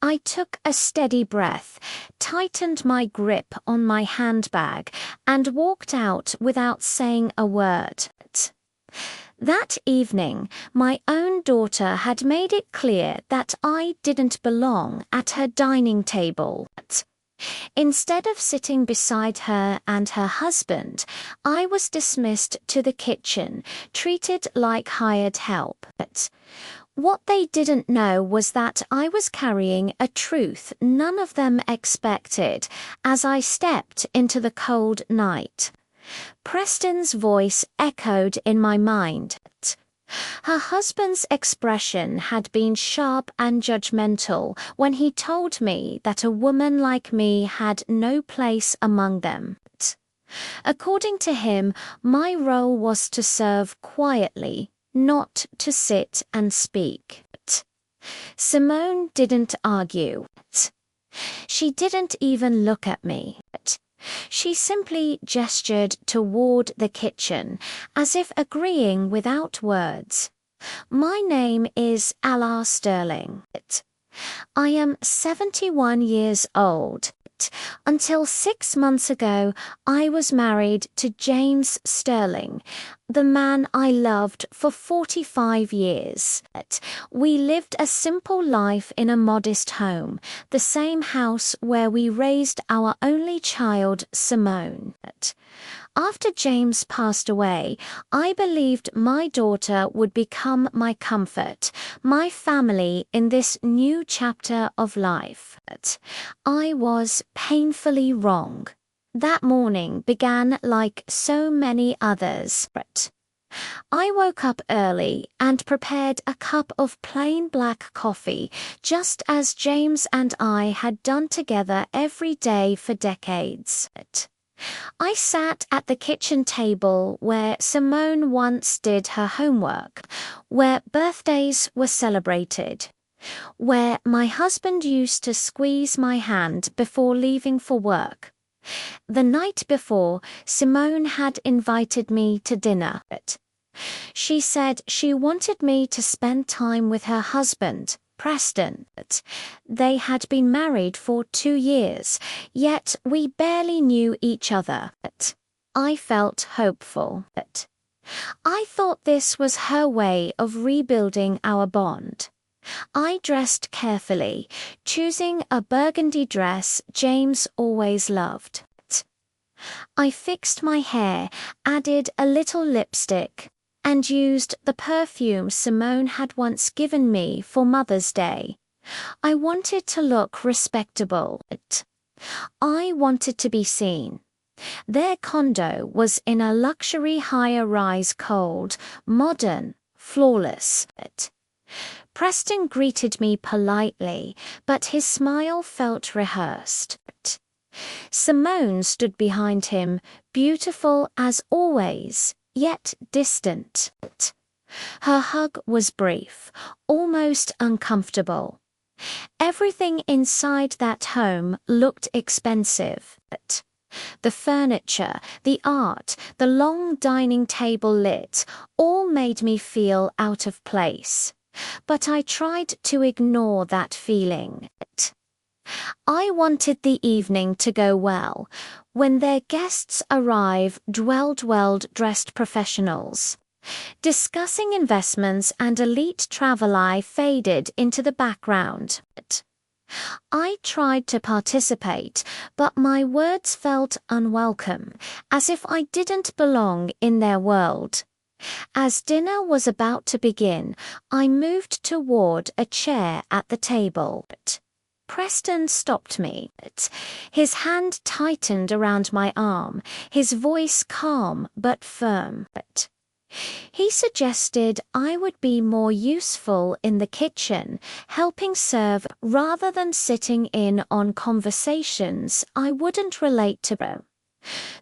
I took a steady breath, tightened my grip on my handbag, and walked out without saying a word. That evening, my own daughter had made it clear that I didn't belong at her dining table. Instead of sitting beside her and her husband, I was dismissed to the kitchen, treated like hired help. What they didn't know was that I was carrying a truth none of them expected as I stepped into the cold night. Preston's voice echoed in my mind. Her husband's expression had been sharp and judgmental when he told me that a woman like me had no place among them. According to him, my role was to serve quietly, not to sit and speak. Simone didn't argue. She didn't even look at me. She simply gestured toward the kitchen, as if agreeing without words. My name is Ella Sterling. I am 71 years old. Until 6 months ago, I was married to James Sterling, the man I loved for 45 years. We lived a simple life in a modest home, the same house where we raised our only child, Simone. After James passed away, I believed my daughter would become my comfort, my family in this new chapter of life. I was painfully wrong. That morning began like so many others. I woke up early and prepared a cup of plain black coffee, just as James and I had done together every day for decades. I sat at the kitchen table where Simone once did her homework, where birthdays were celebrated, where my husband used to squeeze my hand before leaving for work. The night before, Simone had invited me to dinner. She said she wanted me to spend time with her husband, Preston. They had been married for 2 years, yet we barely knew each other. I felt hopeful. I thought this was her way of rebuilding our bond. I dressed carefully, choosing a burgundy dress James always loved. I fixed my hair, added a little lipstick, and used the perfume Simone had once given me for Mother's Day. I wanted to look respectable. I wanted to be seen. Their condo was in a luxury high-rise, cold, modern, flawless. Preston greeted me politely, but his smile felt rehearsed. Simone stood behind him, beautiful as always, yet distant. Her hug was brief, almost uncomfortable. Everything inside that home looked expensive. The furniture, the art, the long dining table lit, all made me feel out of place. But I tried to ignore that feeling. I wanted the evening to go well. When their guests arrived, well-dressed professionals. Discussing investments and elite travel, I faded into the background. I tried to participate, but my words felt unwelcome, as if I didn't belong in their world. As dinner was about to begin, I moved toward a chair at the table. Preston stopped me. His hand tightened around my arm, his voice calm but firm. He suggested I would be more useful in the kitchen, helping serve rather than sitting in on conversations I wouldn't relate to.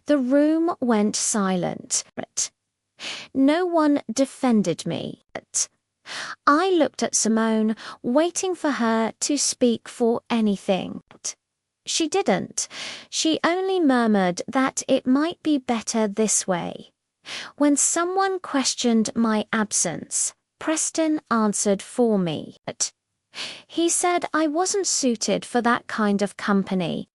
The room went silent. No one defended me. I looked at Simone, waiting for her to speak for anything. She didn't. She only murmured that it might be better this way. When someone questioned my absence, Preston answered for me. He said I wasn't suited for that kind of company,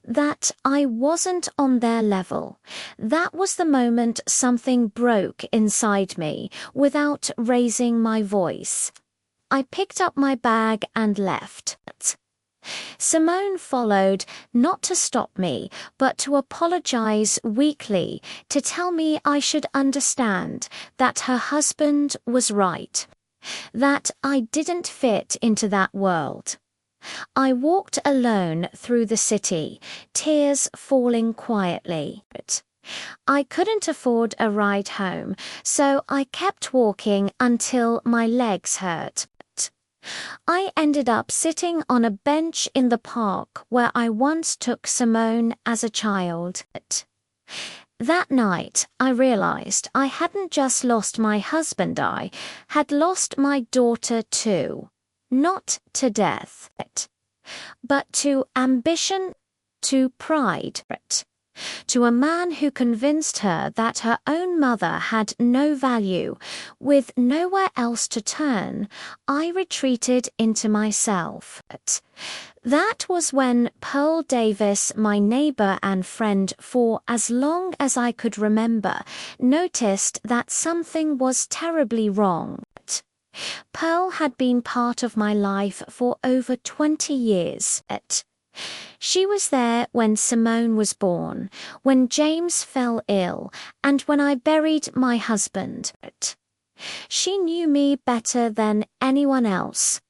that I wasn't on their level. That was the moment something broke inside me without raising my voice. I picked up my bag and left. Simone followed, not to stop me, but to apologize weakly, to tell me I should understand that her husband was right, that I didn't fit into that world. I walked alone through the city, tears falling quietly. I couldn't afford a ride home, so I kept walking until my legs hurt. I ended up sitting on a bench in the park where I once took Simone as a child. That night, I realized I hadn't just lost my husband, I had lost my daughter too. Not to death, but to ambition, to pride, to a man who convinced her that her own mother had no value. With nowhere else to turn, I retreated into myself. That was when Pearl Davis, my neighbor and friend for as long as I could remember, noticed that something was terribly wrong. Pearl had been part of my life for over 20 years. She was there when Simone was born, when James fell ill, and when I buried my husband. She knew me better than anyone else.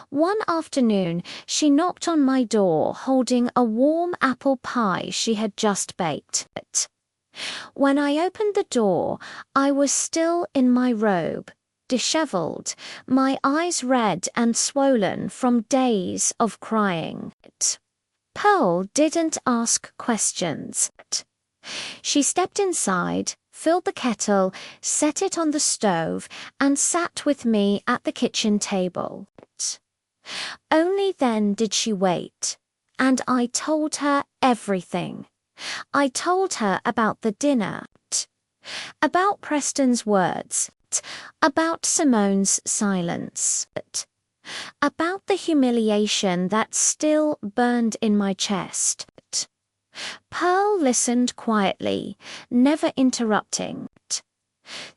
One afternoon, she knocked on my door holding a warm apple pie she had just baked. When I opened the door, I was still in my robe, disheveled, my eyes red and swollen from days of crying. Pearl didn't ask questions. She stepped inside, filled the kettle, set it on the stove, and sat with me at the kitchen table. Only then did she wait, and I told her everything. I told her about the dinner, about Preston's words, about Simone's silence, about the humiliation that still burned in my chest. Pearl listened quietly, never interrupting,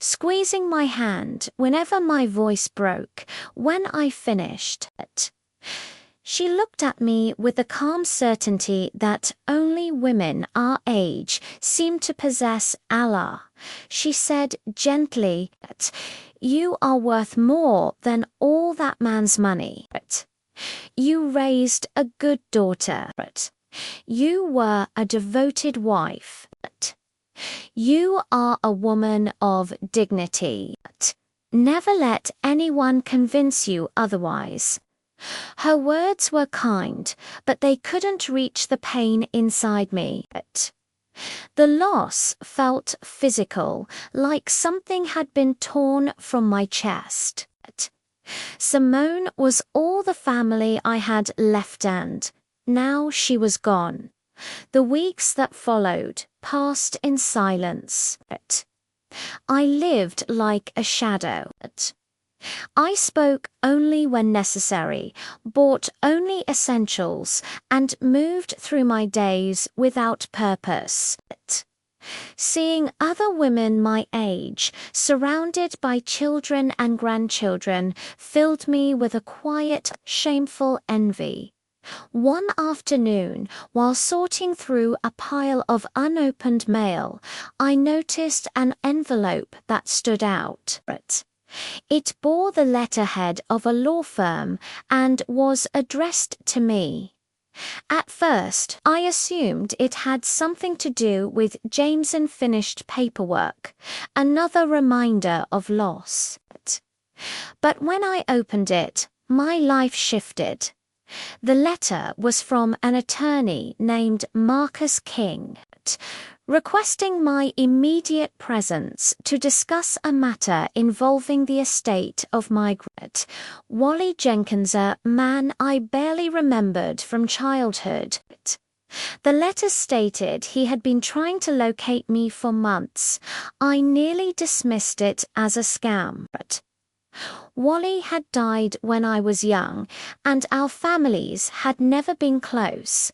squeezing my hand whenever my voice broke. When I finished, she looked at me with the calm certainty that only women our age seem to possess. Allah. She said gently, "You are worth more than all that man's money. You raised a good daughter. You were a devoted wife. You are a woman of dignity. Never let anyone convince you otherwise." Her words were kind, but they couldn't reach the pain inside me. The loss felt physical, like something had been torn from my chest. Simone was all the family I had left, and now she was gone. The weeks that followed passed in silence. I lived like a shadow. I spoke only when necessary, bought only essentials, and moved through my days without purpose. Seeing other women my age, surrounded by children and grandchildren, filled me with a quiet, shameful envy. One afternoon, while sorting through a pile of unopened mail, I noticed an envelope that stood out. It bore the letterhead of a law firm and was addressed to me. At first, I assumed it had something to do with James' unfinished paperwork, another reminder of loss. But when I opened it, my life shifted. The letter was from an attorney named Marcus King, requesting my immediate presence to discuss a matter involving the estate of my Wally Jenkins, a man I barely remembered from childhood. The letter stated he had been trying to locate me for months. I nearly dismissed it as a scam. Wally had died when I was young, and our families had never been close.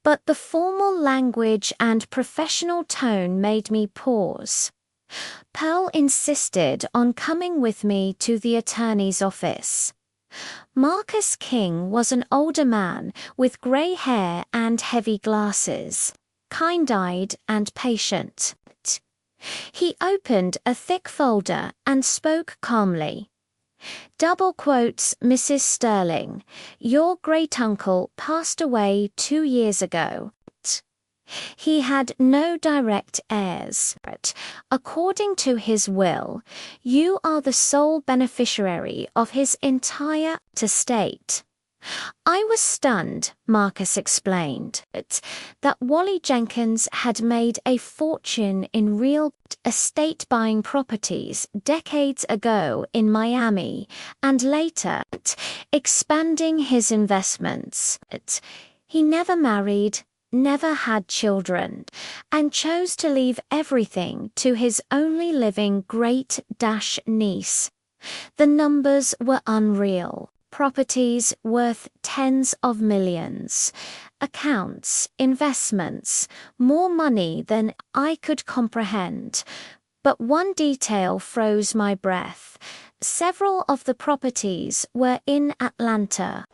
But the formal language and professional tone made me pause. Pearl insisted on coming with me to the attorney's office. Marcus King was an older man with grey hair and heavy glasses, kind-eyed and patient. He opened a thick folder and spoke calmly. Double quotes, Mrs. Sterling, your great-uncle passed away 2 years ago. He had no direct heirs. According to his will, you are the sole beneficiary of his entire estate. I was stunned, Marcus explained, that Wally Jenkins had made a fortune in real estate buying properties decades ago in Miami and later expanding his investments. He never married, never had children, and chose to leave everything to his only living great-niece. The numbers were unreal. Properties worth tens of millions. Accounts, investments, more money than I could comprehend. But one detail froze my breath. Several of the properties were in Atlanta.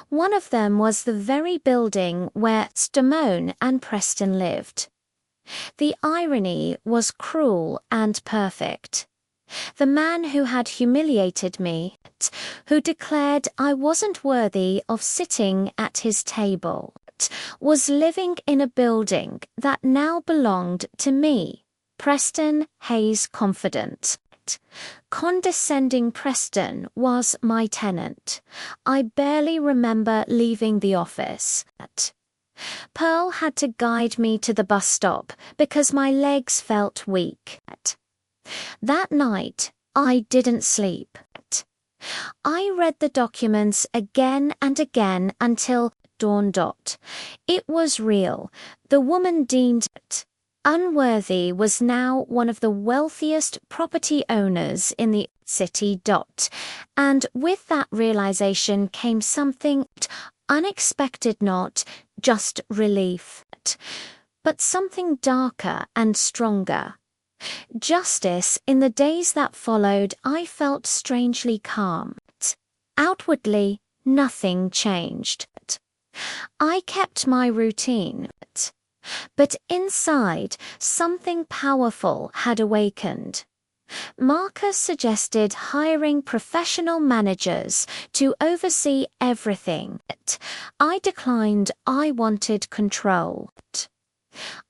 One of them was the very building where Stamone and Preston lived. The irony was cruel and perfect. The man who had humiliated me, who declared I wasn't worthy of sitting at his table, was living in a building that now belonged to me, Preston Hayes confidant. Condescending Preston was my tenant. I barely remember leaving the office. Pearl had to guide me to the bus stop because my legs felt weak. That night, I didn't sleep. I read the documents again and again until dawn. It was real. The woman deemed unworthy was now one of the wealthiest property owners in the city. And with that realization came something unexpected, not just relief, but something darker and stronger. Justice. In the days that followed, I felt strangely calm. Outwardly, nothing changed. I kept my routine. But inside, something powerful had awakened. Marcus suggested hiring professional managers to oversee everything. I declined. I wanted control.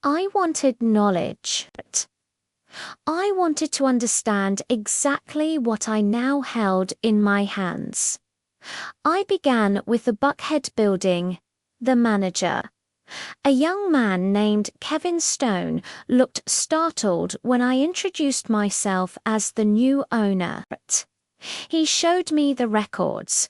I wanted knowledge. I wanted to understand exactly what I now held in my hands. I began with the Buckhead building. The manager, a young man named Kevin Stone, looked startled when I introduced myself as the new owner. He showed me the records.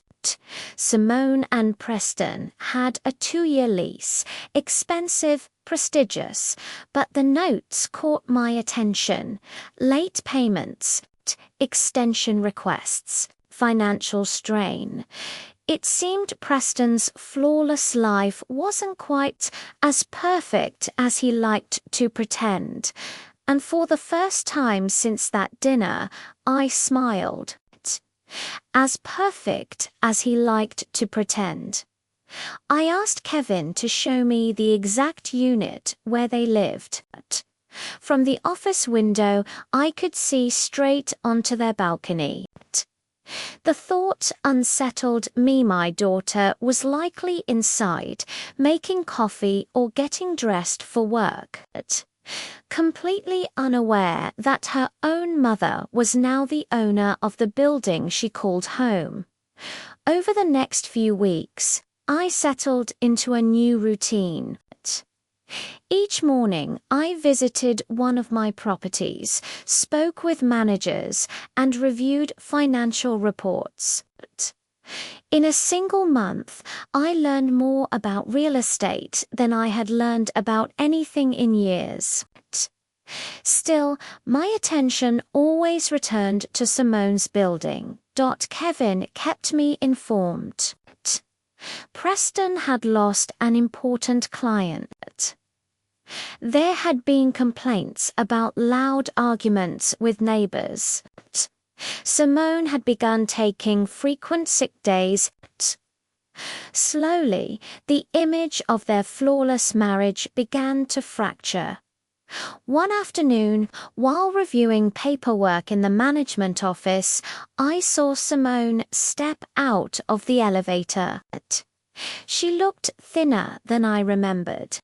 Simone and Preston had a 2-year lease, expensive, prestigious, but the notes caught my attention. Late payments, extension requests, financial strain. It seemed Preston's flawless life wasn't quite as perfect as he liked to pretend, and for the first time since that dinner, I smiled. As perfect as he liked to pretend. I asked Kevin to show me the exact unit where they lived. From the office window, I could see straight onto their balcony. The thought unsettled me. My daughter was likely inside, making coffee or getting dressed for work. Completely unaware that her own mother was now the owner of the building she called home. Over the next few weeks, I settled into a new routine. Each morning, I visited one of my properties, spoke with managers, and reviewed financial reports. In a single month, I learned more about real estate than I had learned about anything in years. Still, my attention always returned to Simone's building. Kevin kept me informed. Preston had lost an important client. There had been complaints about loud arguments with neighbors. Simone had begun taking frequent sick days. Slowly, the image of their flawless marriage began to fracture. One afternoon, while reviewing paperwork in the management office, I saw Simone step out of the elevator. She looked thinner than I remembered.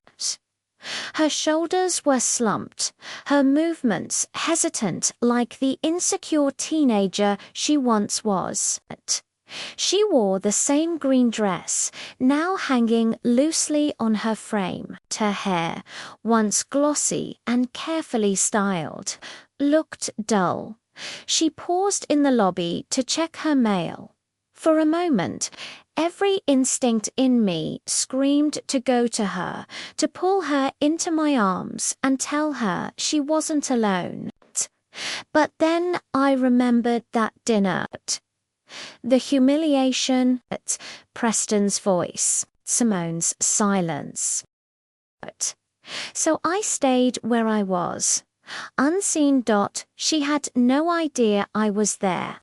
Her shoulders were slumped, her movements hesitant like the insecure teenager she once was. She wore the same green dress, now hanging loosely on her frame. Her hair, once glossy and carefully styled, looked dull. She paused in the lobby to check her mail. For a moment, every instinct in me screamed to go to her, to pull her into my arms and tell her she wasn't alone. But then I remembered that dinner. The humiliation, Preston's voice, Simone's silence. So I stayed where I was. Unseen. She had no idea I was there.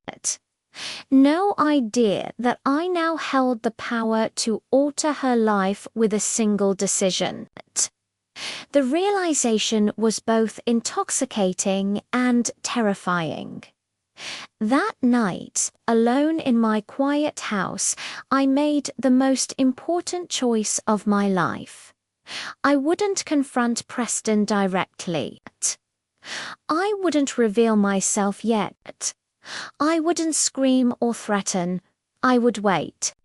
No idea that I now held the power to alter her life with a single decision. The realization was both intoxicating and terrifying. That night, alone in my quiet house, I made the most important choice of my life. I wouldn't confront Preston directly. I wouldn't reveal myself yet. I wouldn't scream or threaten. I would wait.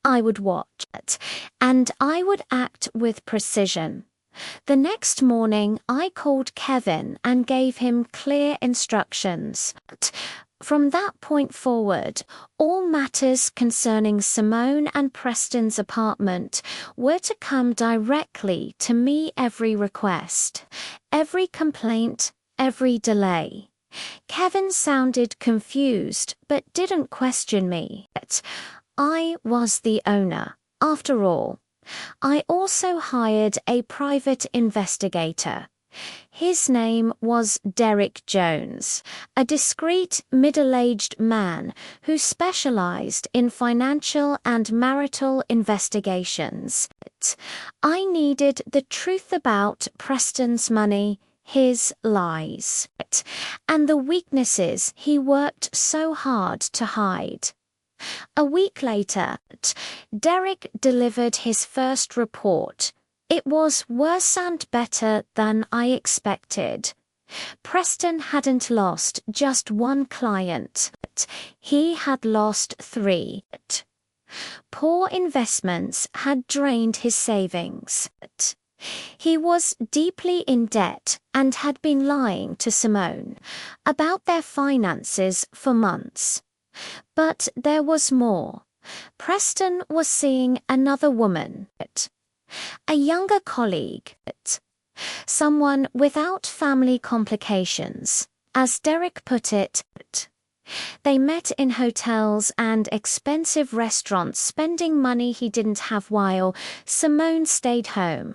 I would watch. And I would act with precision. The next morning, I called Kevin and gave him clear instructions. From that point forward, all matters concerning Simone and Preston's apartment were to come directly to me. Every request, every complaint, every delay. Kevin sounded confused, but didn't question me. I was the owner, after all. I also hired a private investigator. His name was Derek Jones, a discreet, middle-aged man who specialized in financial and marital investigations. I needed the truth about Preston's money, his lies, and the weaknesses he worked so hard to hide. A week later, Derek delivered his first report. It was worse and better than I expected. Preston hadn't lost just one client. He had lost 3. Poor investments had drained his savings. He was deeply in debt and had been lying to Simone about their finances for months. But there was more. Preston was seeing another woman, a younger colleague, someone without family complications, as Derek put it. They met in hotels and expensive restaurants, spending money he didn't have while Simone stayed home.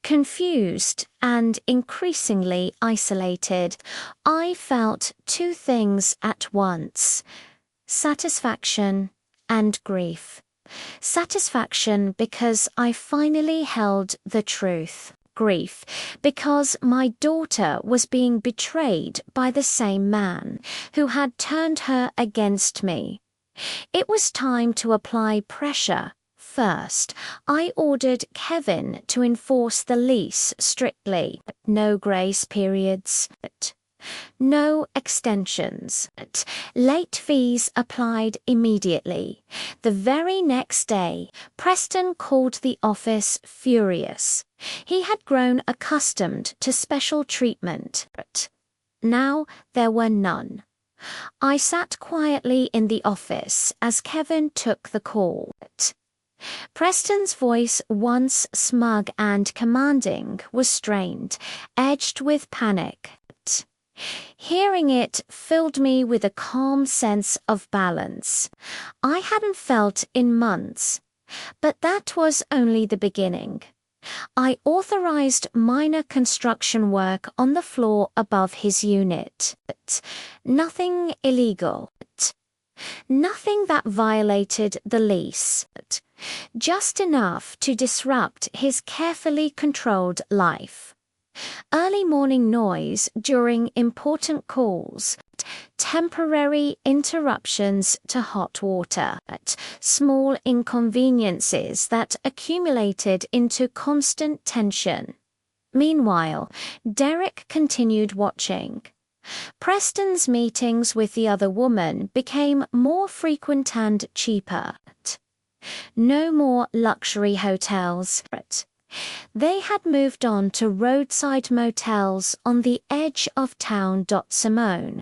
Confused and increasingly isolated, I felt 2 things at once: satisfaction and grief. Satisfaction because I finally held the truth. Grief because my daughter was being betrayed by the same man who had turned her against me. It was time to apply pressure. First, I ordered Kevin to enforce the lease strictly. No grace periods. No extensions. Late fees applied immediately. The very next day, Preston called the office furious. He had grown accustomed to special treatment. Now there were none. I sat quietly in the office as Kevin took the call. Preston's voice, once smug and commanding, was strained, edged with panic. Hearing it filled me with a calm sense of balance I hadn't felt in months. But that was only the beginning. I authorized minor construction work on the floor above his unit. Nothing illegal. Nothing that violated the lease. Just enough to disrupt his carefully controlled life. Early morning noise during important calls, temporary interruptions to hot water, small inconveniences that accumulated into constant tension. Meanwhile, Derek continued watching. Preston's meetings with the other woman became more frequent and cheaper. No more luxury hotels. They had moved on to roadside motels on the edge of town. Simone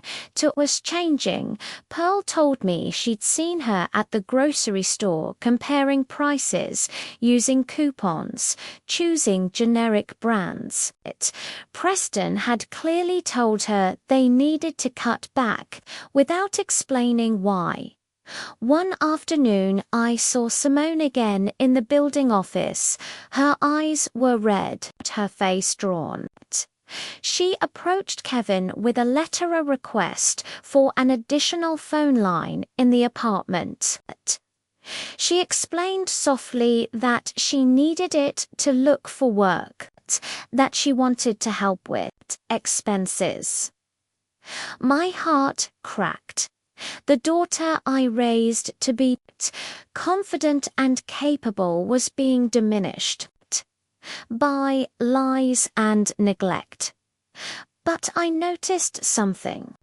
was changing. Pearl told me she'd seen her at the grocery store comparing prices, using coupons, choosing generic brands. Preston had clearly told her they needed to cut back without explaining why. One afternoon I saw Simone again in the building office. Her eyes were red, her face drawn. She approached Kevin with a letter request for an additional phone line in the apartment. She explained softly that she needed it to look for work, that she wanted to help with expenses. My heart cracked. The daughter I raised to be confident and capable was being diminished by lies and neglect. But I noticed something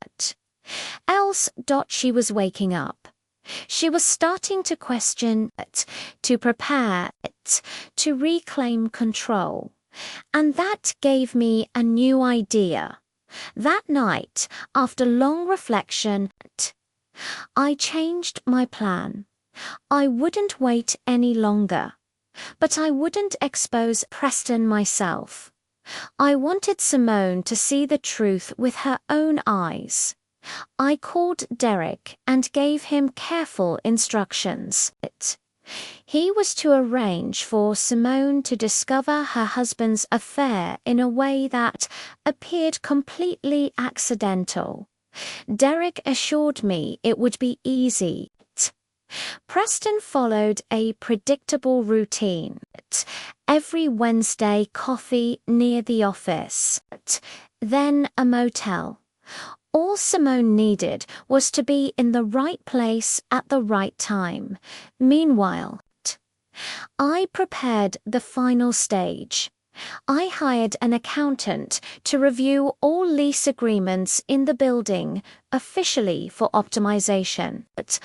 else. She was waking up. She was starting to question, to prepare, to reclaim control. And that gave me a new idea. That night, after long reflection, I changed my plan. I wouldn't wait any longer. But I wouldn't expose Preston myself. I wanted Simone to see the truth with her own eyes. I called Derek and gave him careful instructions. He was to arrange for Simone to discover her husband's affair in a way that appeared completely accidental. Derek assured me it would be easy. Preston followed a predictable routine. Every Wednesday, coffee near the office. Then a motel. All Simone needed was to be in the right place at the right time. Meanwhile, I prepared the final stage. I hired an accountant to review all lease agreements in the building, officially for optimization, but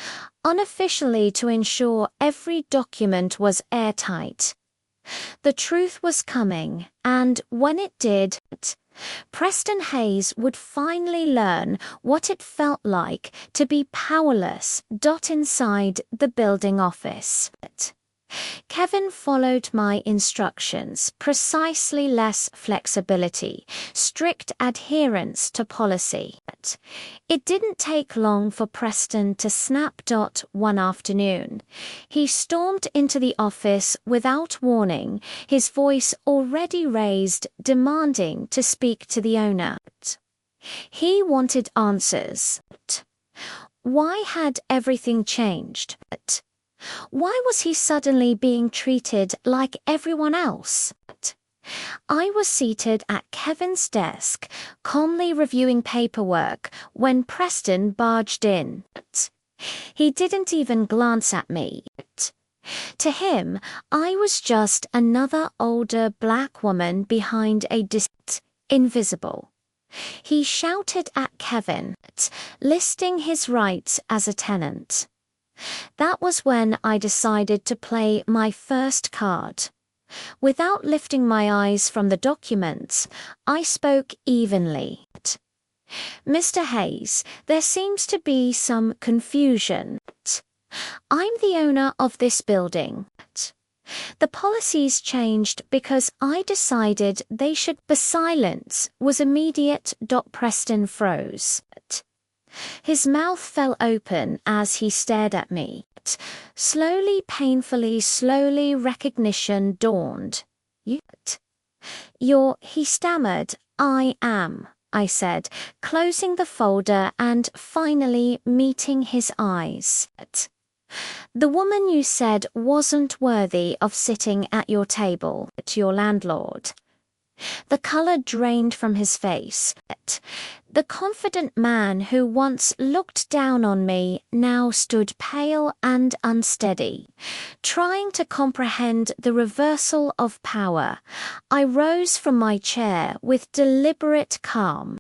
unofficially to ensure every document was airtight. The truth was coming, and when it did, Preston Hayes would finally learn what it felt like to be powerless. Inside the building office. Kevin followed my instructions, precisely less flexibility, strict adherence to policy. It didn't take long for Preston to snap. One afternoon, he stormed into the office without warning, his voice already raised, demanding to speak to the owner. He wanted answers. Why had everything changed? Why was he suddenly being treated like everyone else? I was seated at Kevin's desk, calmly reviewing paperwork, when Preston barged in. He didn't even glance at me. To him, I was just another older black woman behind a invisible. He shouted at Kevin, listing his rights as a tenant. That was when I decided to play my first card. Without lifting my eyes from the documents, I spoke evenly. Mr. Hayes, there seems to be some confusion. I'm the owner of this building. The policies changed because I decided they should. The silence was immediate. Preston froze. His mouth fell open as he stared at me. Slowly, painfully, slowly, recognition dawned. You're, he stammered. I am, I said, closing the folder and finally meeting his eyes. The woman you said wasn't worthy of sitting at your table, your landlord. The colour drained from his face. The confident man who once looked down on me now stood pale and unsteady, trying to comprehend the reversal of power. I rose from my chair with deliberate calm.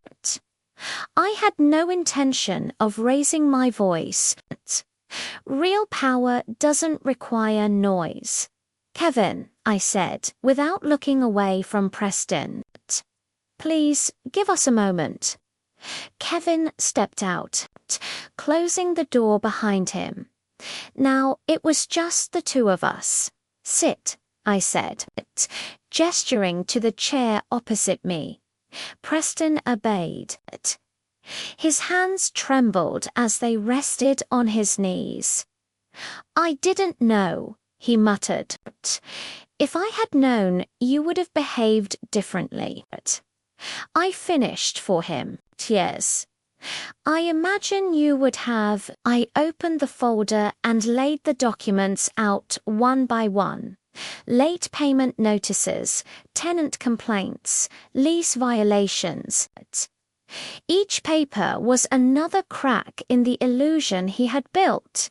I had no intention of raising my voice. Real power doesn't require noise. Kevin, I said, without looking away from Preston. Please, give us a moment. Kevin stepped out, closing the door behind him. Now it was just the two of us. Sit, I said, gesturing to the chair opposite me. Preston obeyed. His hands trembled as they rested on his knees. I didn't know, he muttered. If I had known, you would have behaved differently. I finished for him. Yes. I imagine you would have. I opened the folder and laid the documents out one by one. Late payment notices, tenant complaints, lease violations. Each paper was another crack in the illusion he had built.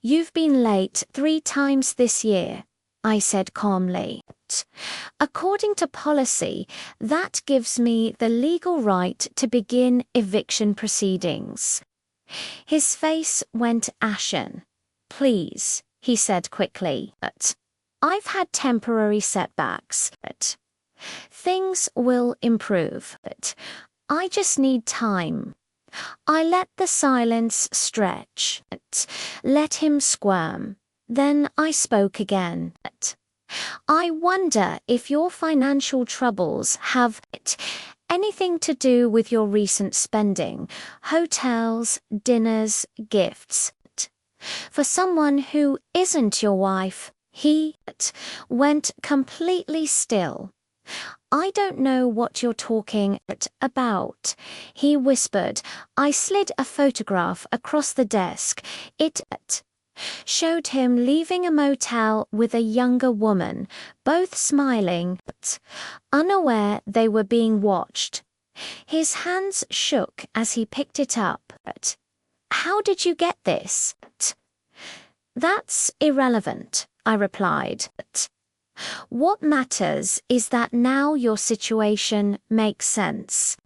You've been late 3 times this year, I said calmly. According to policy, that gives me the legal right to begin eviction proceedings. His face went ashen. Please, he said quickly. I've had temporary setbacks. Things will improve. I just need time. I let the silence stretch. Let him squirm. Then I spoke again. I wonder if your financial troubles have anything to do with your recent spending, hotels, dinners, gifts. For someone who isn't your wife, he went completely still. I don't know what you're talking about, he whispered. I slid a photograph across the desk. It showed him leaving a motel with a younger woman, both smiling, unaware they were being watched. His hands shook as he picked it up. How did you get this? That's irrelevant, I replied. What matters is that now your situation makes sense.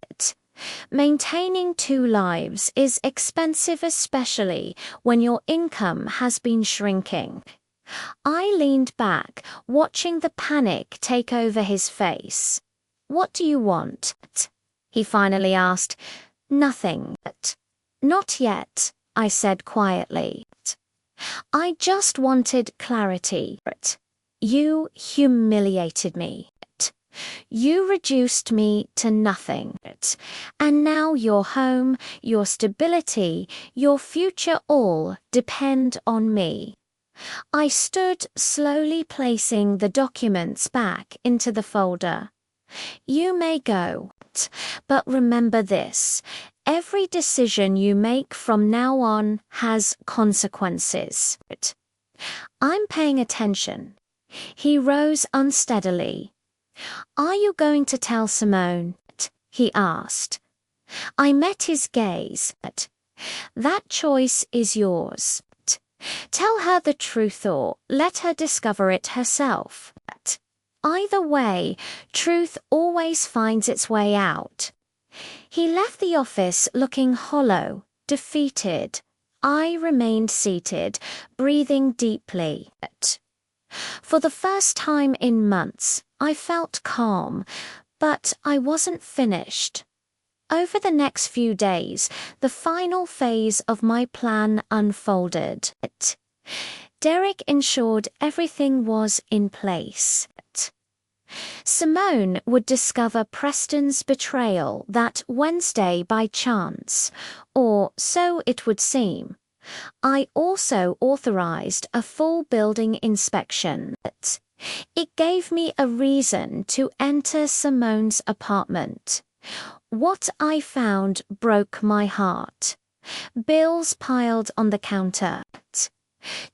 Maintaining 2 lives is expensive, especially when your income has been shrinking. I leaned back, watching the panic take over his face. What do you want? He finally asked. Nothing. Not yet, I said quietly. I just wanted clarity. You humiliated me. You reduced me to nothing. And now your home, your stability, your future all depend on me. I stood slowly placing the documents back into the folder. You may go, but remember this. Every decision you make from now on has consequences. I'm paying attention. He rose unsteadily. Are you going to tell Simone? He asked. I met his gaze. That choice is yours. Tell her the truth or let her discover it herself. Either way, truth always finds its way out. He left the office looking hollow, defeated. I remained seated, breathing deeply. For the first time in months, I felt calm, but I wasn't finished. Over the next few days, the final phase of my plan unfolded. Derek ensured everything was in place. Simone would discover Preston's betrayal that Wednesday by chance, or so it would seem. I also authorized a full building inspection. It gave me a reason to enter Simone's apartment. What I found broke my heart. Bills piled on the counter.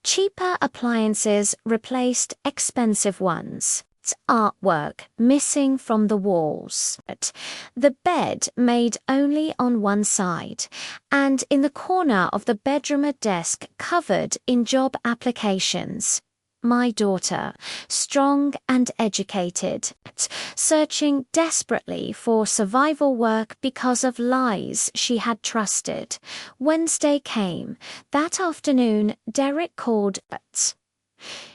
Cheaper appliances replaced expensive ones. Artwork missing from the walls. The bed made only on one side, and in the corner of the bedroom a desk covered in job applications. My daughter, strong and educated, searching desperately for survival work because of lies she had trusted. Wednesday came. That afternoon, Derek called.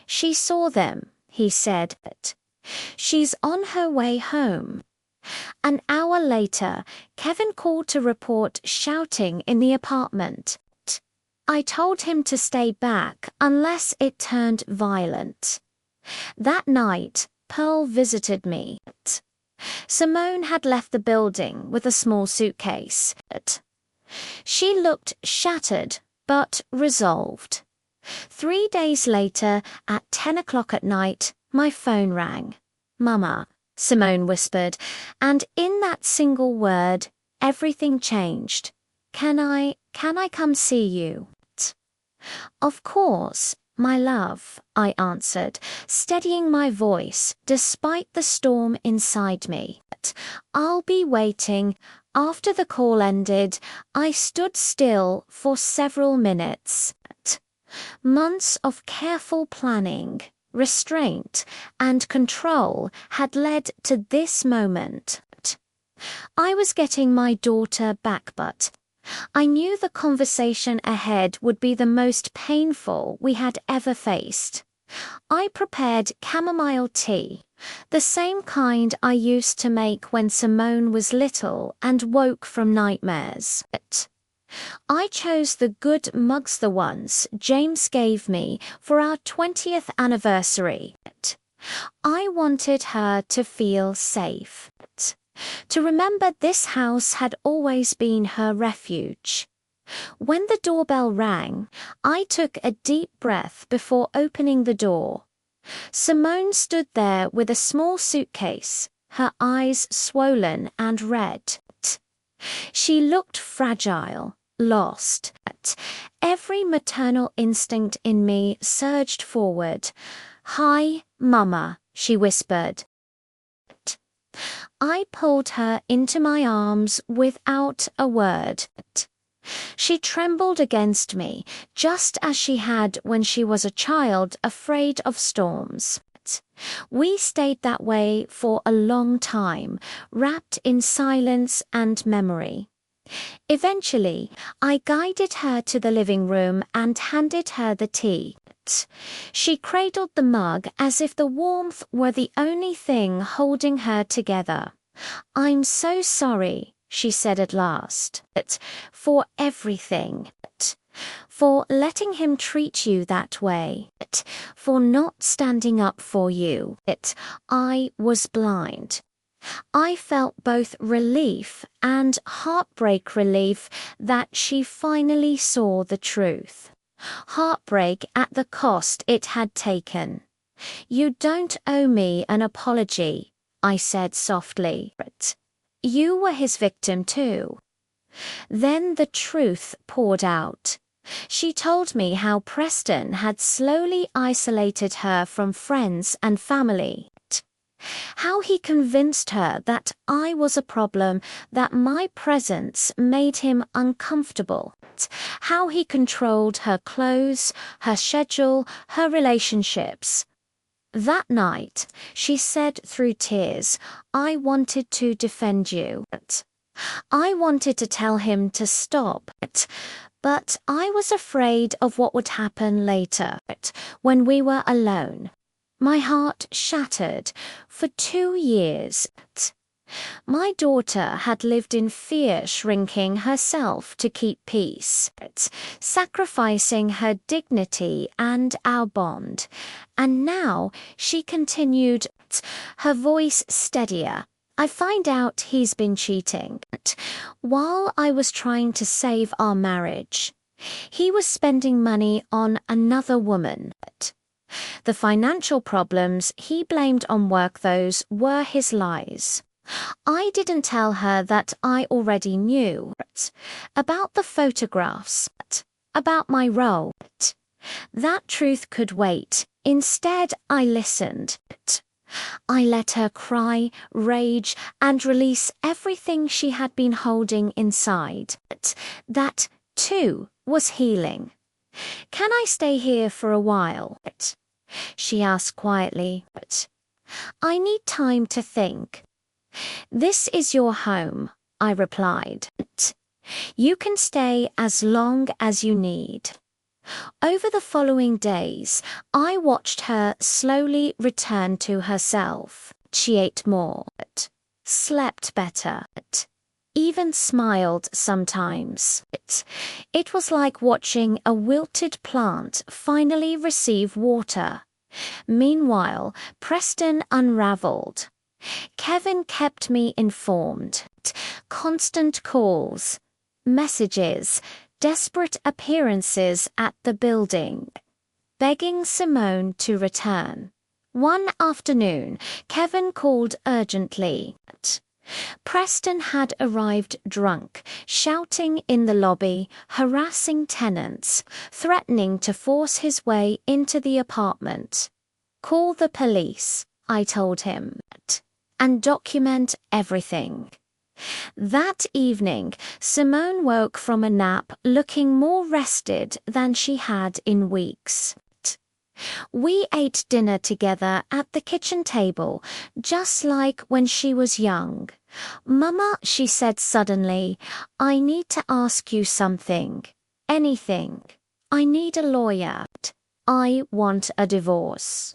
She saw them, he said. She's on her way home. An hour later, Kevin called to report shouting in the apartment. I told him to stay back unless it turned violent. That night, Pearl visited me. Simone had left the building with a small suitcase. She looked shattered, but resolved. 3 days later, at 10 o'clock at night, my phone rang. "Mama," Simone whispered, and in that single word, everything changed. Can I come see you?" "Of course, my love," I answered, steadying my voice despite the storm inside me. "I'll be waiting." After the call ended, I stood still for several minutes. Months of careful planning, restraint, and control had led to this moment. I was getting my daughter back, but I knew the conversation ahead would be the most painful we had ever faced. I prepared chamomile tea, the same kind I used to make when Simone was little and woke from nightmares. I chose the good mugs, the ones James gave me for our 20th anniversary. I wanted her to feel safe, to remember this house had always been her refuge. When the doorbell rang, I took a deep breath before opening the door. Simone stood there with a small suitcase, her eyes swollen and red. She looked fragile, lost. Every maternal instinct in me surged forward. "Hi, Mama," she whispered. I pulled her into my arms without a word. She trembled against me, just as she had when she was a child afraid of storms. We stayed that way for a long time, wrapped in silence and memory. Eventually, I guided her to the living room and handed her the tea. She cradled the mug as if the warmth were the only thing holding her together. "I'm so sorry," she said at last, "for everything. For letting him treat you that way. For not standing up for you. I was blind." I felt both relief and heartbreak. Relief that she finally saw the truth. Heartbreak at the cost it had taken. "You don't owe me an apology," I said softly. "You were his victim too." Then the truth poured out. She told me how Preston had slowly isolated her from friends and family. How he convinced her that I was a problem, that my presence made him uncomfortable. How he controlled her clothes, her schedule, her relationships. That night, she said through tears, "I wanted to defend you. I wanted to tell him to stop. But I was afraid of what would happen later, when we were alone." My heart shattered. For 2 years, My daughter had lived in fear, shrinking herself to keep peace, sacrificing her dignity and our bond. And now she continued, her voice steadier. I find out he's been cheating. While I was trying to save our marriage, he was spending money on another woman. The financial problems he blamed on work, those were his lies. I didn't tell her that I already knew about the photographs, about my role. That truth could wait. Instead, I listened. I let her cry, rage, and release everything she had been holding inside. That, too, was healing. "Can I stay here for a while?" she asked quietly. "I need time to think." "This is your home," I replied. "You can stay as long as you need." Over the following days, I watched her slowly return to herself. She ate more, slept better, even smiled sometimes. It was like watching a wilted plant finally receive water. Meanwhile, Preston unraveled. Kevin kept me informed. Constant calls, messages, desperate appearances at the building, begging Simone to return. One afternoon, Kevin called urgently. Preston had arrived drunk, shouting in the lobby, harassing tenants, threatening to force his way into the apartment. "Call the police," I told him, "and document everything." That evening, Simone woke from a nap looking more rested than she had in weeks. We ate dinner together at the kitchen table, just like when she was young. "Mama," she said suddenly, "I need to ask you something. Anything. I need a lawyer. I want a divorce.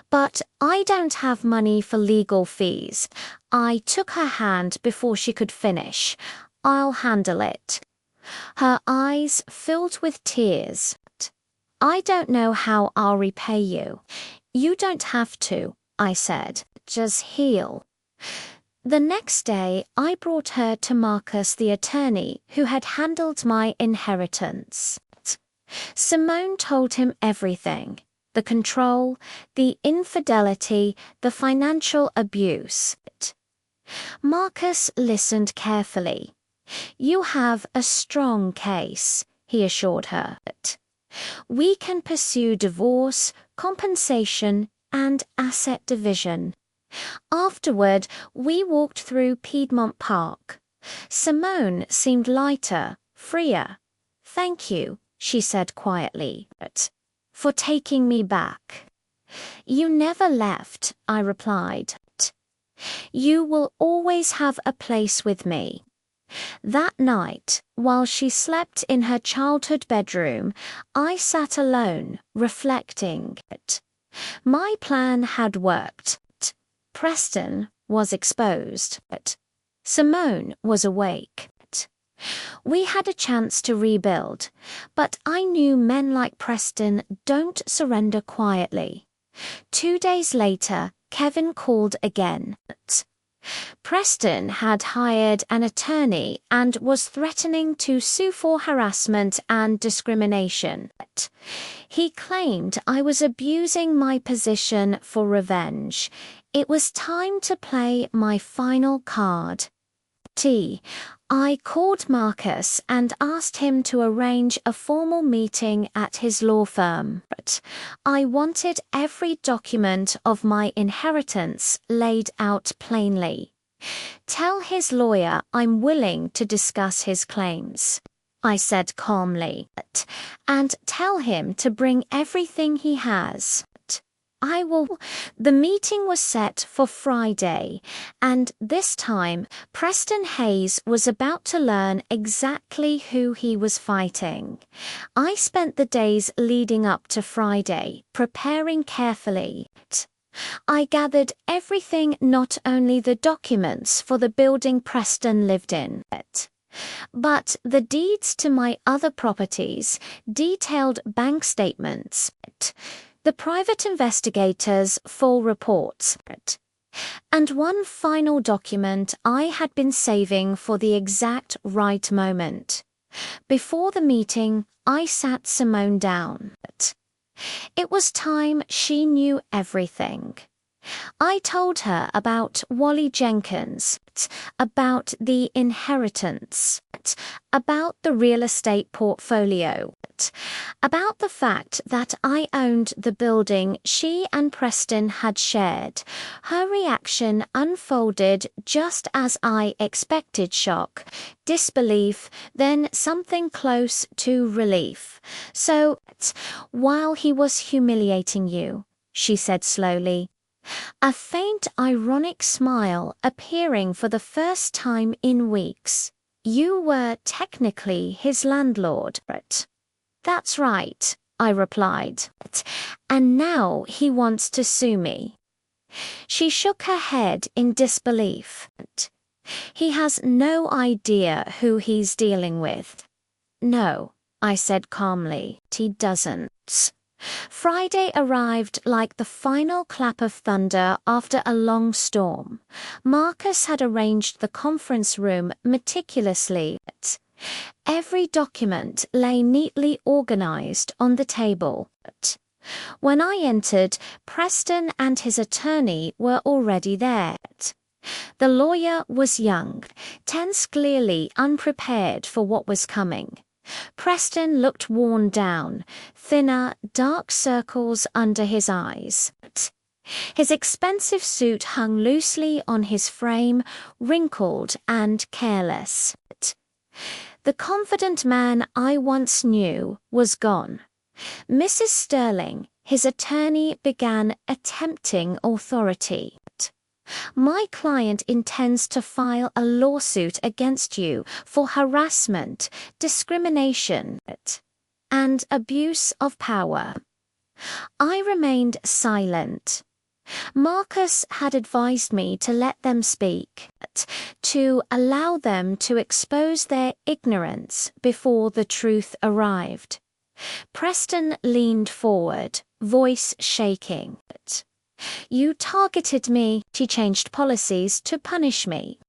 But I don't have money for legal fees." I took her hand before she could finish. "I'll handle it." Her eyes filled with tears. "I don't know how I'll repay you." "You don't have to," I said. "Just heal." The next day, I brought her to Marcus, the attorney who had handled my inheritance. Simone told him everything. The control, the infidelity, the financial abuse. Marcus listened carefully. "You have a strong case," he assured her. "We can pursue divorce, compensation, and asset division." Afterward, we walked through Piedmont Park. Simone seemed lighter, freer. "Thank you," she said quietly, "for taking me back." "You never left," I replied. "You will always have a place with me." That night, while she slept in her childhood bedroom, I sat alone, reflecting. My plan had worked. Preston was exposed. Simone was awake. We had a chance to rebuild, but I knew men like Preston don't surrender quietly. 2 days later, Kevin called again. Preston had hired an attorney and was threatening to sue for harassment and discrimination. He claimed I was abusing my position for revenge. It was time to play my final card. I called Marcus and asked him to arrange a formal meeting at his law firm. I wanted every document of my inheritance laid out plainly. "Tell his lawyer I'm willing to discuss his claims," I said calmly, "and tell him to bring everything he has. I will." The meeting was set for Friday, and this time Preston Hayes was about to learn exactly who he was fighting. I spent the days leading up to Friday preparing carefully. I gathered everything, not only the documents for the building Preston lived in, but the deeds to my other properties, detailed bank statements, the private investigators' full reports, and one final document I had been saving for the exact right moment. Before the meeting, I sat Simone down. It was time she knew everything. I told her about Wally Jenkins, about the inheritance, about the real estate portfolio, about the fact that I owned the building she and Preston had shared. Her reaction unfolded just as I expected: shock, disbelief, then something close to relief. "So, while he was humiliating you," she said slowly, a faint ironic smile appearing for the first time in weeks, "you were technically his landlord." "That's right," I replied, "and now he wants to sue me." She shook her head in disbelief. "He has no idea who he's dealing with." "No," I said calmly, "he doesn't." Friday arrived like the final clap of thunder after a long storm. Marcus had arranged the conference room meticulously. Every document lay neatly organized on the table. When I entered, Preston and his attorney were already there. The lawyer was young, tense, clearly unprepared for what was coming. Preston looked worn down, thinner, dark circles under his eyes. His expensive suit hung loosely on his frame, wrinkled and careless. The confident man I once knew was gone. Mrs. Sterling, his attorney, began attempting authority. "My client intends to file a lawsuit against you for harassment, discrimination, and abuse of power." I remained silent. Marcus had advised me to let them speak, to allow them to expose their ignorance before the truth arrived. Preston leaned forward, voice shaking. "You targeted me." She changed policies to punish me.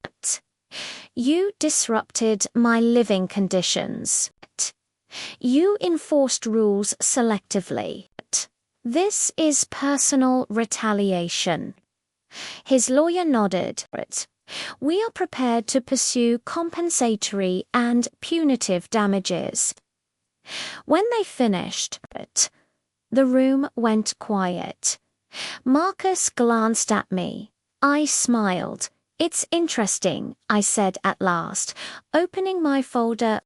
"You disrupted my living conditions. You enforced rules selectively. This is personal retaliation." His lawyer nodded. "We are prepared to pursue compensatory and punitive damages." When they finished, the room went quiet. Marcus glanced at me. I smiled. "It's interesting," I said at last, opening my folder,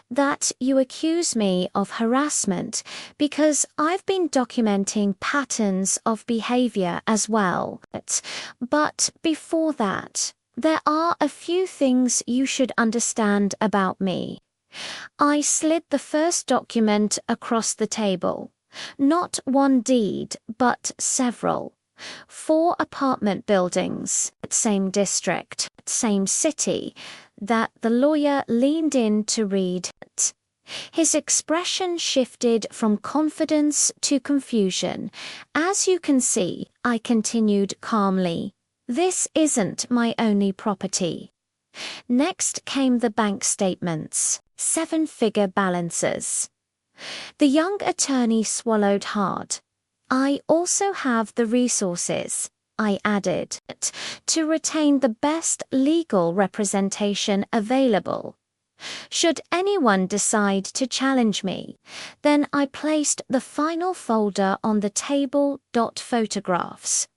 "that you accuse me of harassment, because I've been documenting patterns of behavior as well. But before that, there are a few things you should understand about me." I slid the first document across the table. Not one deed, but several. 4 apartment buildings, same district, same city, that the lawyer leaned in to read. His expression shifted from confidence to confusion. "As you can see," I continued calmly, "this isn't my only property." Next came the bank statements, 7-figure balances. The young attorney swallowed hard. "I also have the resources," I added, "to retain the best legal representation available. Should anyone decide to challenge me." Then I placed the final folder on the table. Photographs,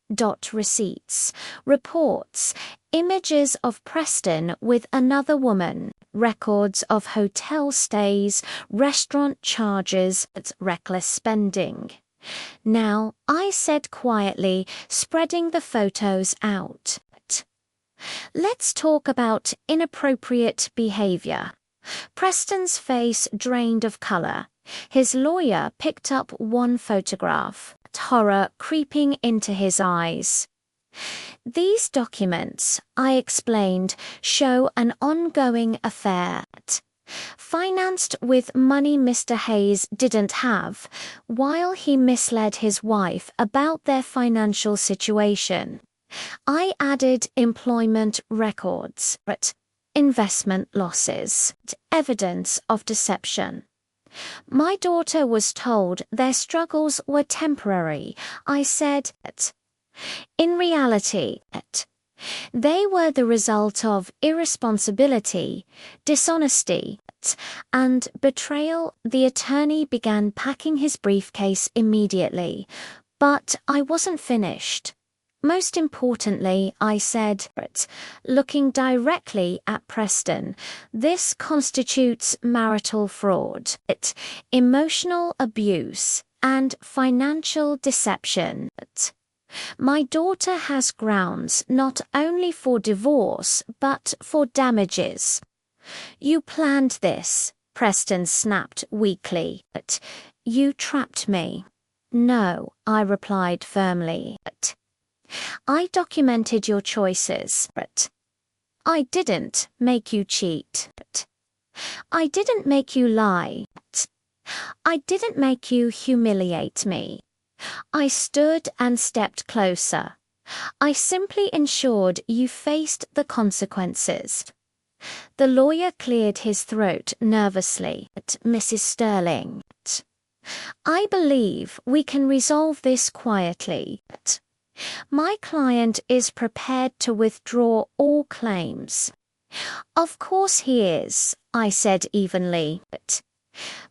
receipts, reports, images of Preston with another woman, records of hotel stays, restaurant charges, reckless spending. "Now," I said quietly, spreading the photos out, "let's talk about inappropriate behavior." Preston's face drained of color. His lawyer picked up one photograph. horror creeping into his eyes. These documents, I explained, show an ongoing affair, financed with money Mr. Hayes didn't have, while he misled his wife about their financial situation. I added employment records, investment losses, evidence of deception. My daughter was told their struggles were temporary. I said, in reality, they were the result of irresponsibility, dishonesty, and betrayal. The attorney began packing his briefcase immediately, but I wasn't finished. Most importantly, I said, looking directly at Preston, this constitutes marital fraud, emotional abuse, and financial deception. My daughter has grounds not only for divorce, but for damages. You planned this, Preston snapped weakly. You trapped me. No, I replied firmly. I documented your choices. I didn't make you cheat. I didn't make you lie. I didn't make you humiliate me. I stood and stepped closer. I simply ensured you faced the consequences. The lawyer cleared his throat nervously. Mrs. Sterling, I believe we can resolve this quietly. My client is prepared to withdraw all claims. Of course he is, I said evenly,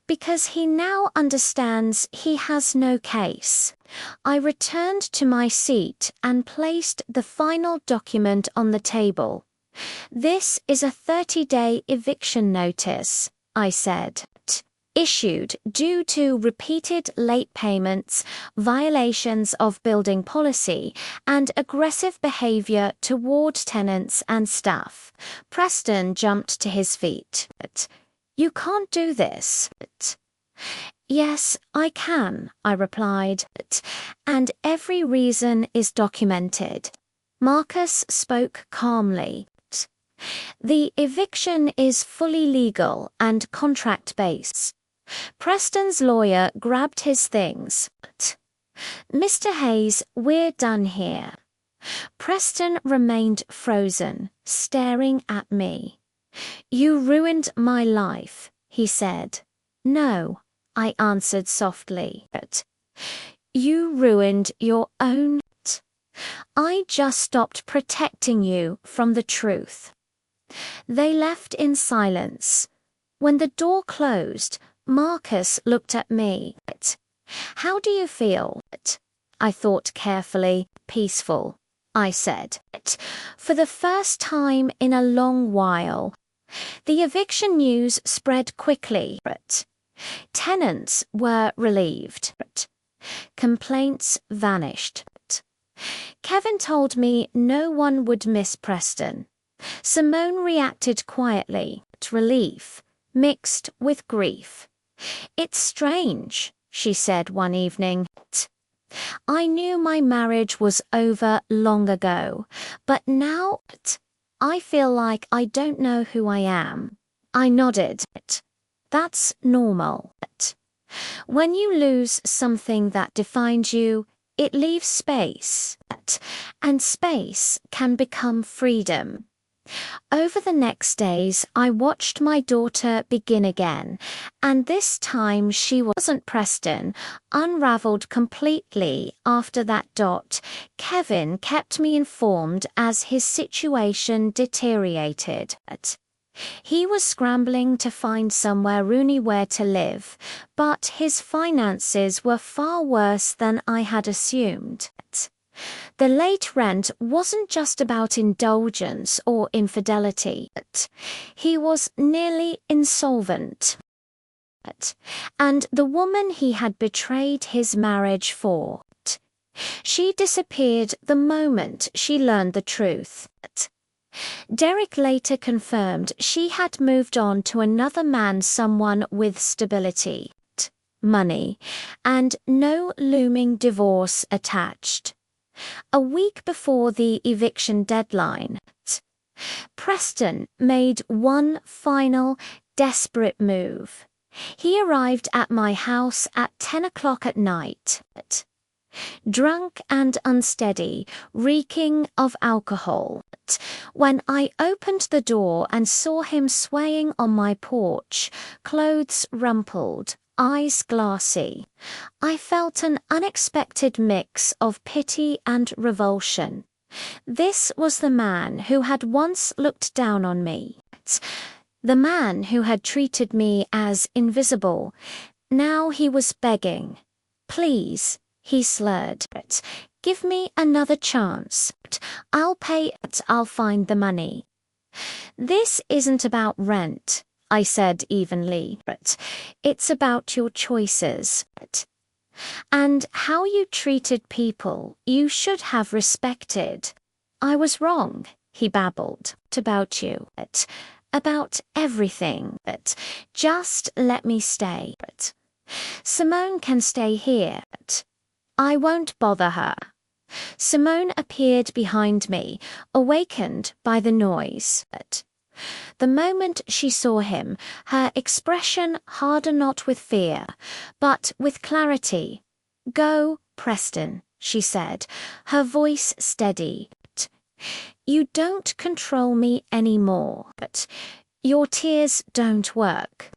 because he now understands he has no case. I returned to my seat and placed the final document on the table. This is a 30-day eviction notice, I said, issued due to repeated late payments, violations of building policy, and aggressive behavior toward tenants and staff. Preston jumped to his feet. You can't do this. Yes, I can, I replied, and every reason is documented. Marcus spoke calmly. The eviction is fully legal and contract-based. Preston's lawyer grabbed his things. Mr. Hayes, we're done here. Preston remained frozen, staring at me. You ruined my life, he said. No, I answered softly. You ruined your own. I just stopped protecting you from the truth. They left in silence. When the door closed, Marcus looked at me. How do you feel? I thought carefully. Peaceful, I said. For the first time in a long while. The eviction news spread quickly. Tenants were relieved. Complaints vanished. Kevin told me no one would miss Preston. Simone reacted quietly, relief, mixed with grief. It's strange, she said one evening. I knew my marriage was over long ago, but now I feel like I don't know who I am. I nodded. That's normal. When you lose something that defines you, it leaves space, and space can become freedom. Over the next days, I watched my daughter begin again, and this time she wasn't Preston, unraveled completely after that. Kevin kept me informed as his situation deteriorated. He was scrambling to find somewhere Rooney where to live, but his finances were far worse than I had assumed. The late rent wasn't just about indulgence or infidelity. He was nearly insolvent. And the woman he had betrayed his marriage for, she disappeared the moment she learned the truth. Derek later confirmed she had moved on to another man, someone with stability. money, and no looming divorce attached. A week before the eviction deadline, Preston made one final, desperate move. He arrived at my house at 10 o'clock at night, drunk and unsteady, reeking of alcohol. When I opened the door and saw him swaying on my porch, clothes rumpled, eyes glassy, I felt an unexpected mix of pity and revulsion. This was the man who had once looked down on me, the man who had treated me as invisible. Now he was begging. "Please," he slurred, "give me another chance. I'll pay it, I'll find the money." "This isn't about rent," I said evenly. "It's about your choices. And how you treated people you should have respected." "I was wrong," he babbled, "about you, about everything. Just let me stay. Simone can stay here. I won't bother her." Simone appeared behind me, awakened by the noise. The moment she saw him, her expression hardened not with fear, but with clarity. "Go, Preston," she said, her voice steady. "You don't control me anymore. Your tears don't work.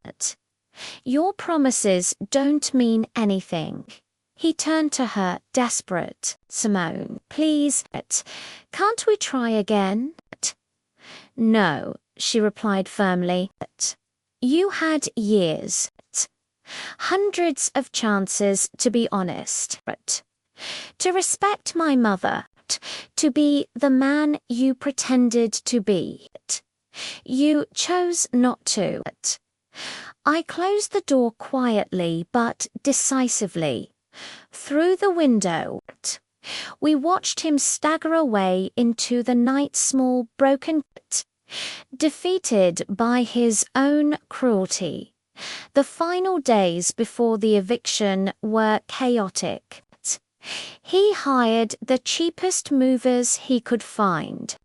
Your promises don't mean anything." He turned to her, desperate. "Simone, please, can't we try again?" "No," she replied firmly. "You had years, hundreds of chances to be honest, to respect my mother, to be the man you pretended to be. You chose not to." I closed the door quietly but decisively. Through the window, we watched him stagger away into the night's small broken defeated by his own cruelty. The final days before the eviction were chaotic. He hired the cheapest movers he could find.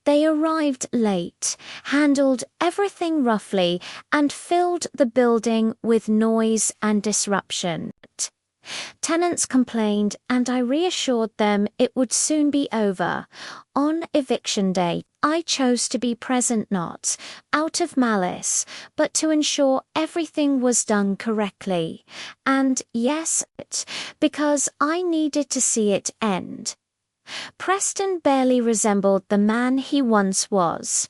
They arrived late, handled everything roughly, and filled the building with noise and disruption. Tenants complained, and I reassured them it would soon be over. On eviction day, I chose to be present, not out of malice, but to ensure everything was done correctly. And yes, because I needed to see it end. Preston barely resembled the man he once was.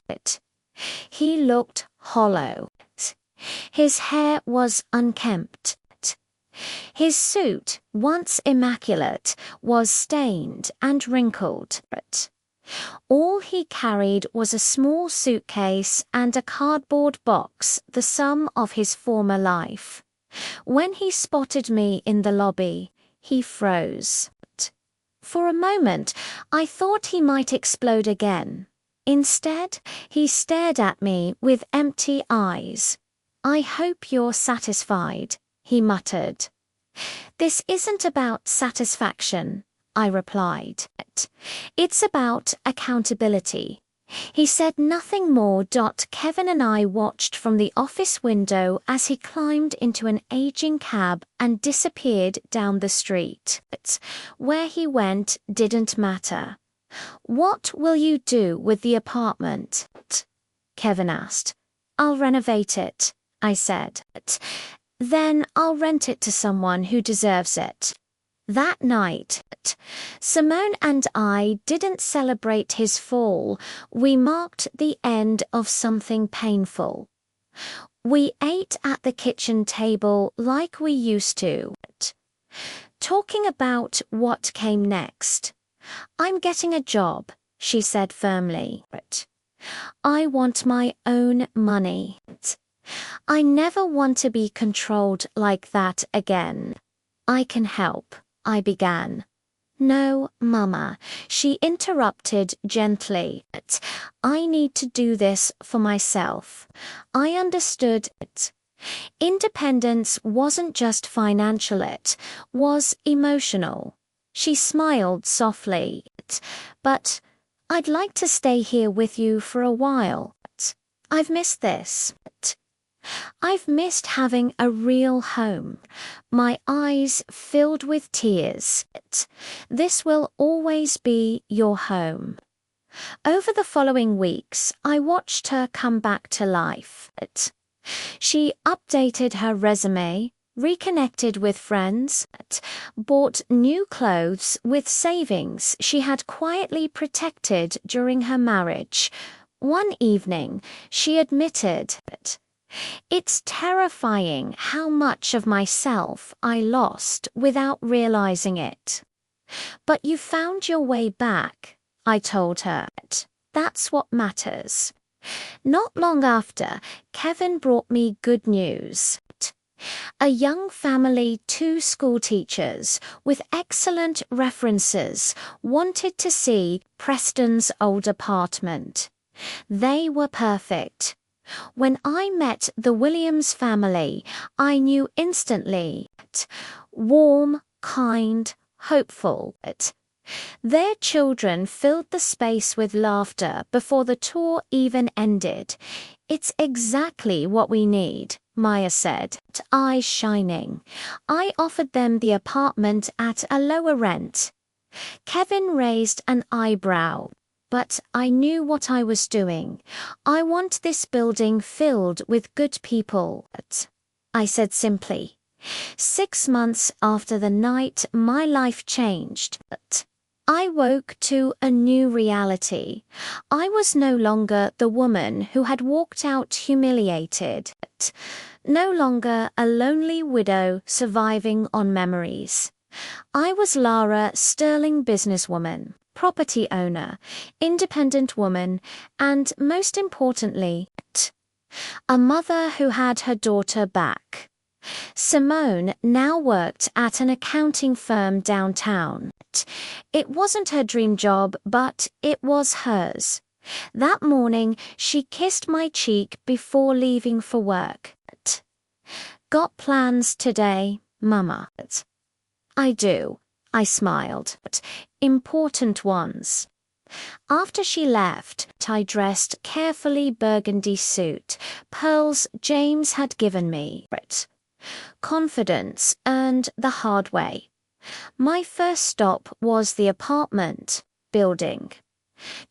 He looked hollow. His hair was unkempt. His suit, once immaculate, was stained and wrinkled. All he carried was a small suitcase and a cardboard box, the sum of his former life. When he spotted me in the lobby, he froze. For a moment, I thought he might explode again. Instead, he stared at me with empty eyes. "I hope you're satisfied," he muttered. "This isn't about satisfaction," I replied. "It's about accountability." He said nothing more. Kevin and I watched from the office window as he climbed into an aging cab and disappeared down the street. Where he went didn't matter. "What will you do with the apartment?" Kevin asked. "I'll renovate it," I said. "Then I'll rent it to someone who deserves it." That night, Simone and I didn't celebrate his fall. We marked the end of something painful. We ate at the kitchen table like we used to, talking about what came next. "I'm getting a job," she said firmly. "I want my own money. I never want to be controlled like that again." "I can help," I began. "No, Mama," she interrupted gently. "I need to do this for myself." I understood. Independence wasn't just financial, it was emotional. She smiled softly. But I'd like to stay here with you for a while. I've missed this. I've missed having a real home. My eyes filled with tears. This will always be your home. Over the following weeks, I watched her come back to life. She updated her resume, reconnected with friends, bought new clothes with savings she had quietly protected during her marriage. One evening, she admitted, "It's terrifying how much of myself I lost without realizing it." "But you found your way back," I told her. "That's what matters." Not long after, Kevin brought me good news. A young family, 2 school teachers with excellent references, wanted to see Preston's old apartment. They were perfect. When I met the Williams family, I knew instantly. Warm, kind, hopeful. Their children filled the space with laughter before the tour even ended. "It's exactly what we need," Maya said, eyes shining. I offered them the apartment at a lower rent. Kevin raised an eyebrow. "But I knew what I was doing. I want this building filled with good people," I said simply. 6 months after the night my life changed, I woke to a new reality. I was no longer the woman who had walked out humiliated, no longer a lonely widow surviving on memories. I was Lara, sterling businesswoman, property owner, independent woman, and most importantly, a mother who had her daughter back. Simone now worked at an accounting firm downtown. It wasn't her dream job, but it was hers. That morning, she kissed my cheek before leaving for work. "Got plans today, Mama?" "I do," I smiled. "Important ones." After she left, I dressed carefully burgundy suit, pearls James had given me. Confidence earned the hard way. My first stop was the apartment building.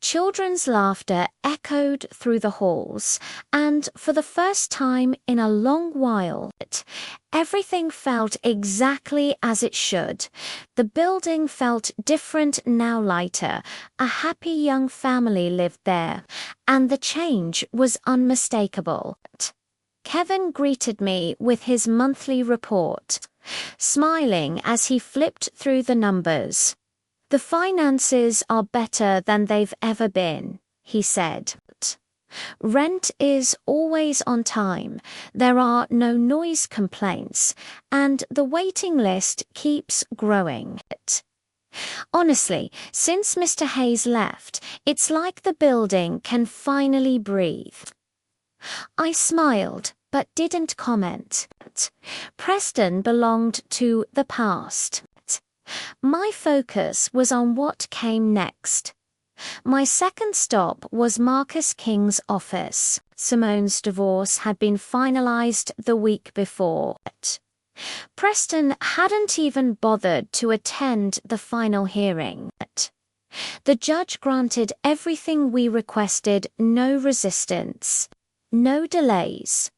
Children's laughter echoed through the halls, and for the first time in a long while, everything felt exactly as it should. The building felt different, now lighter. A happy young family lived there, and the change was unmistakable. Kevin greeted me with his monthly report, smiling as he flipped through the numbers. "The finances are better than they've ever been," he said. "Rent is always on time, there are no noise complaints, and the waiting list keeps growing." Honestly, since Mr. Hayes left, it's like the building can finally breathe. I smiled, but didn't comment. Preston belonged to the past. My focus was on what came next. My second stop was Marcus King's office. Simone's divorce had been finalized the week before. Preston hadn't even bothered to attend the final hearing. The judge granted everything we requested, no resistance. No delays.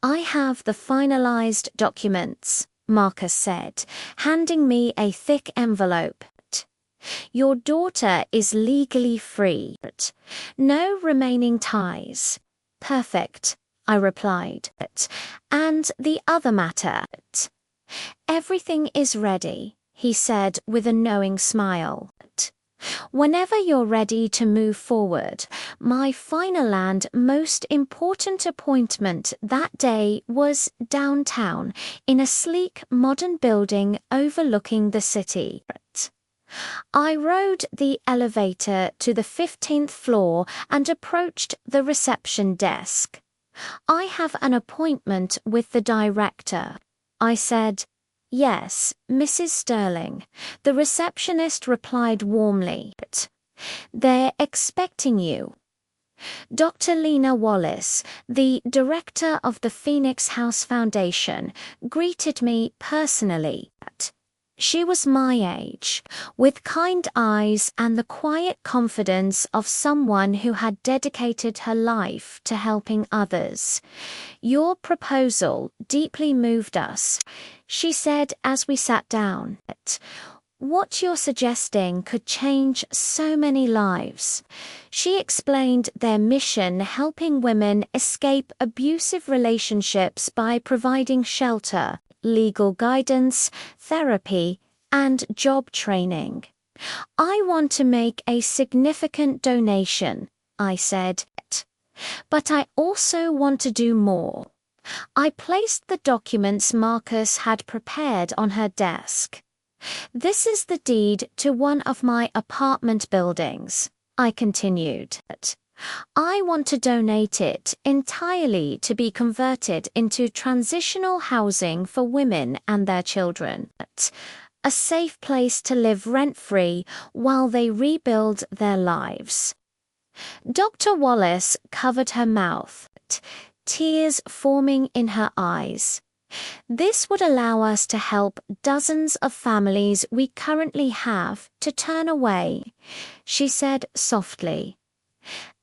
"I have the finalized documents," Marcus said, handing me a thick envelope. "Your daughter is legally free. No remaining ties." "Perfect," I replied. "And the other matter?" "Everything is ready," he said with a knowing smile. "Whenever you're ready to move forward." My final and most important appointment that day was downtown, in a sleek, modern building overlooking the city. I rode the elevator to the 15th floor and approached the reception desk. I have an appointment with the director. I said, Yes, Mrs. Sterling. The receptionist replied warmly, They're expecting you. Dr. Lena Wallace, the director of the Phoenix House Foundation, greeted me personally. She was my age, with kind eyes and the quiet confidence of someone who had dedicated her life to helping others. Your proposal deeply moved us, she said as we sat down. What you're suggesting could change so many lives. She explained their mission helping women escape abusive relationships by providing shelter, legal guidance, therapy, and job training. I want to make a significant donation, I said, but I also want to do more. I placed the documents Marcus had prepared on her desk. This is the deed to one of my apartment buildings, I continued. I want to donate it entirely to be converted into transitional housing for women and their children. A safe place to live rent-free while they rebuild their lives. Dr. Wallace covered her mouth, tears forming in her eyes. This would allow us to help dozens of families we currently have to turn away, she said softly.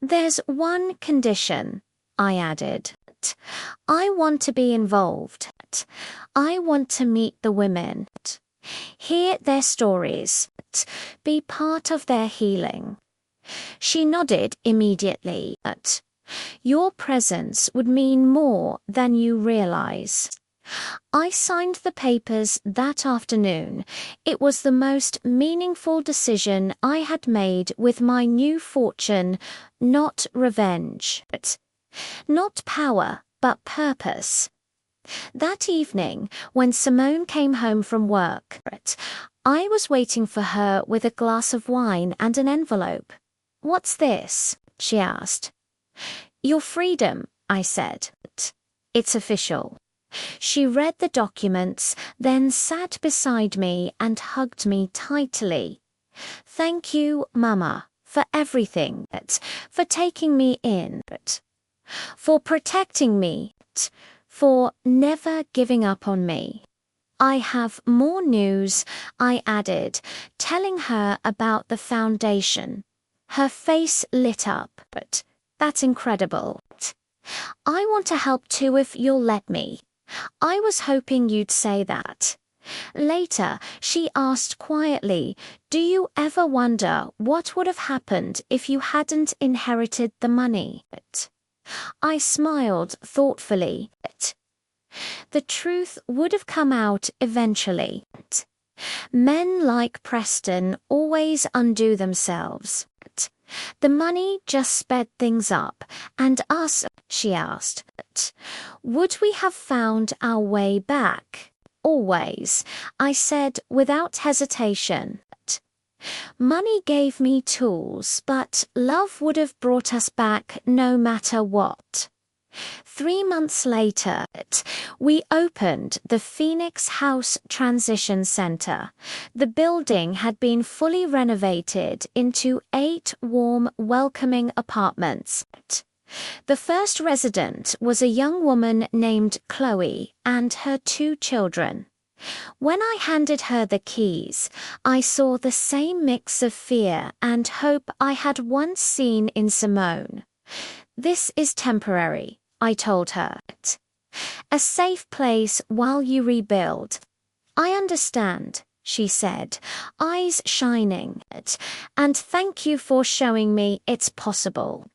There's one condition, I added. I want to be involved. I want to meet the women, hear their stories, be part of their healing. She nodded immediately. Your presence would mean more than you realize. I signed the papers that afternoon. It was the most meaningful decision I had made with my new fortune, not revenge. Not power, but purpose. That evening, when Simone came home from work, I was waiting for her with a glass of wine and an envelope. What's this? She asked. Your freedom, I said. It's official. She read the documents, then sat beside me and hugged me tightly. Thank you, Mama, for everything, for taking me in, for protecting me, for never giving up on me. I have more news, I added, telling her about the foundation. Her face lit up. That's incredible. I want to help too if you'll let me. I was hoping you'd say that. Later, she asked quietly, Do you ever wonder what would have happened if you hadn't inherited the money? I smiled thoughtfully. The truth would have come out eventually. Men like Preston always undo themselves. The money just sped things up, and us, she asked, would we have found our way back? Always, I said without hesitation. Money gave me tools, but love would have brought us back no matter what. 3 months later, we opened the Phoenix House Transition Center. The building had been fully renovated into 8 warm, welcoming apartments. The first resident was a young woman named Chloe and her 2 children. When I handed her the keys, I saw the same mix of fear and hope I had once seen in Simone. This is temporary, I told her. A safe place while you rebuild. I understand, she said, eyes shining, and thank you for showing me it's possible.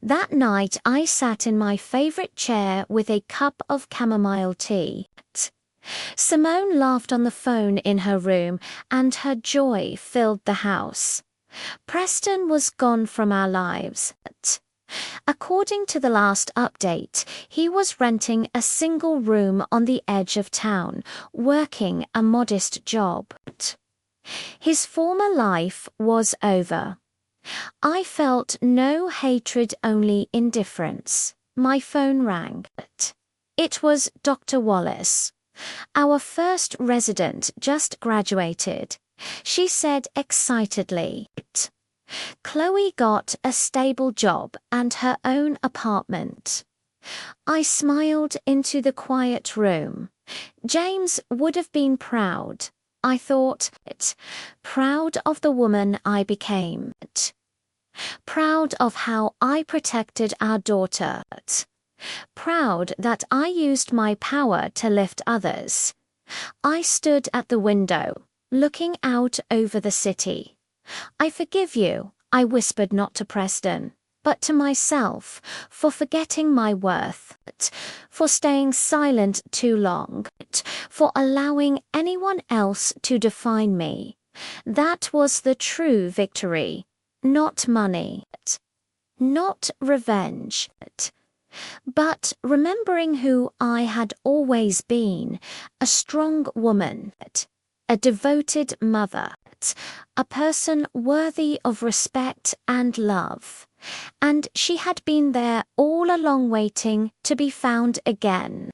That night I sat in my favorite chair with a cup of chamomile tea. Simone laughed on the phone in her room, and her joy filled the house. Preston was gone from our lives. According to the last update, he was renting a single room on the edge of town, working a modest job. His former life was over. I felt no hatred, only indifference. My phone rang. It was Dr. Wallace. Our first resident just graduated. She said excitedly, Chloe got a stable job and her own apartment. I smiled into the quiet room. James would have been proud. I thought, proud of the woman I became. Proud of how I protected our daughter. Proud that I used my power to lift others. I stood at the window, looking out over the city. I forgive you, I whispered not to Preston, but to myself, for forgetting my worth, for staying silent too long, for allowing anyone else to define me. That was the true victory, not money, not revenge, but remembering who I had always been, a strong woman, a devoted mother, a person worthy of respect and love. And she had been there all along waiting to be found again.